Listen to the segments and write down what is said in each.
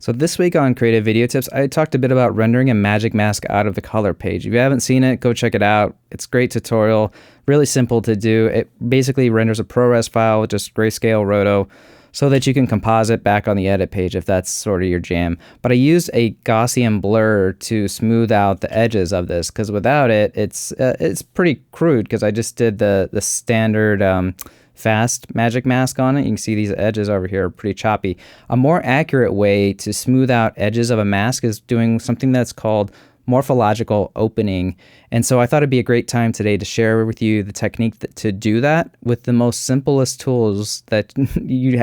So this week on Creative Video Tips, I talked a bit about rendering a magic mask out of the color page. If you haven't seen it, go check it out. It's a great tutorial, really simple to do. It basically renders a ProRes file with just grayscale roto so that you can composite back on the edit page if that's sort of your jam. But I used a Gaussian blur to smooth out the edges of this because without it, it's pretty crude because I just did the standard fast magic mask on it. You can see these edges over here are pretty choppy. A more accurate way to smooth out edges of a mask is doing something that's called morphological opening. And so I thought it'd be a great time today to share with you the technique to do that with the most simplest tools that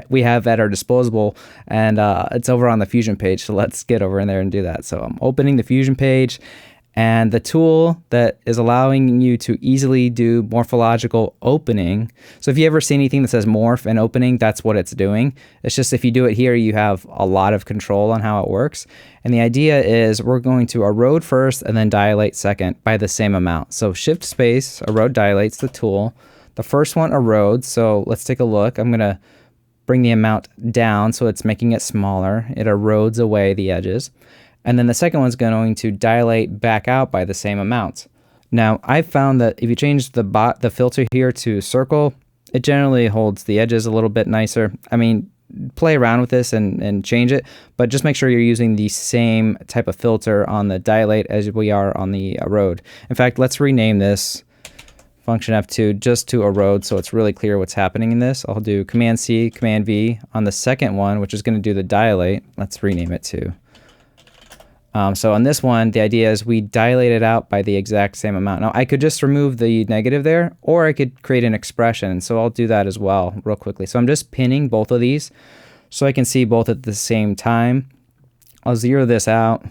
we have at our disposal. And it's over on the Fusion page. So let's get over in there and do that. So I'm opening the Fusion page. And the tool that is allowing you to easily do morphological opening. So if you ever see anything that says morph and opening, that's what it's doing. It's just if you do it here, you have a lot of control on how it works. And the idea is we're going to erode first and then dilate second by the same amount. So shift space, erode dilates the tool. The first one erodes. So let's take a look. I'm going to bring the amount down so it's making it smaller. It erodes away the edges. And then the second one's going to dilate back out by the same amount. Now, I've found that if you change the filter here to circle, it generally holds the edges a little bit nicer. I mean, play around with this and change it, but just make sure you're using the same type of filter on the dilate as we are on the erode. In fact, let's rename this function F2 just to erode so it's really clear what's happening in this. I'll do Command C, Command V on the second one, which is going to do the dilate. Let's rename it to. So on this one, the idea is we dilate it out by the exact same amount. Now, I could just remove the negative there, or I could create an expression. So I'll do that as well real quickly. So I'm just pinning both of these so I can see both at the same time. I'll zero this out,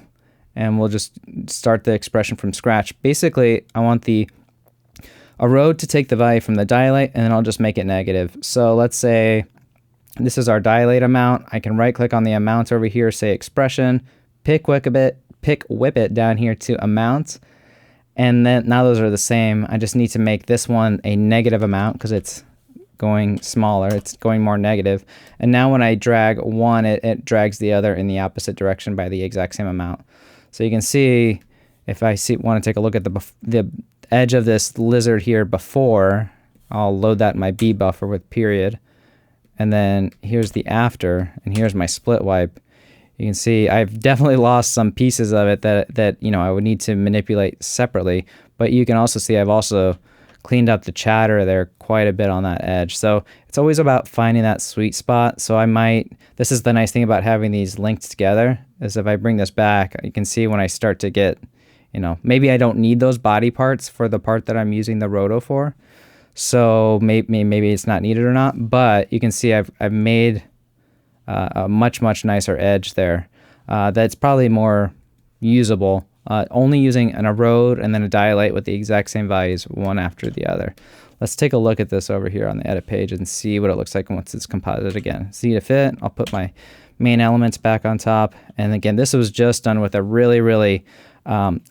and we'll just start the expression from scratch. Basically, I want the erode to take the value from the dilate, and then I'll just make it negative. So let's say this is our dilate amount. I can right-click on the amount over here, say expression, pick whip it down here to amount, and then now those are the same. I just need to make this one a negative amount because it's going smaller, it's going more negative. And now when I drag one, it drags the other in the opposite direction by the exact same amount. So you can see if I want to take a look at the edge of this lizard here before, I'll load that in my B buffer with period, and then here's the after, and here's my split wipe. You can see I've definitely lost some pieces of it that I would need to manipulate separately, but you can also see I've also cleaned up the chatter there quite a bit on that edge. So it's always about finding that sweet spot. So this is the nice thing about having these linked together, is if I bring this back, you can see when I start to get, maybe I don't need those body parts for the part that I'm using the roto for. So maybe it's not needed or not, but you can see I've made a much nicer edge there that's probably more usable, only using an erode and then a dilate with the exact same values one after the other. Let's take a look at this over here on the edit page and see what it looks like once it's composited again. Z to fit, I'll put my main elements back on top, and again this was just done with a really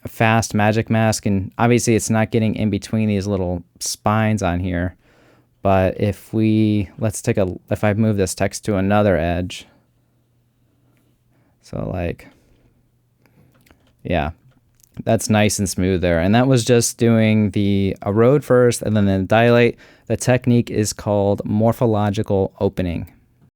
fast magic mask, and obviously it's not getting in between these little spines on here. But if I move this text to another edge, so yeah, that's nice and smooth there. And that was just doing the erode first and then the dilate. The technique is called morphological opening.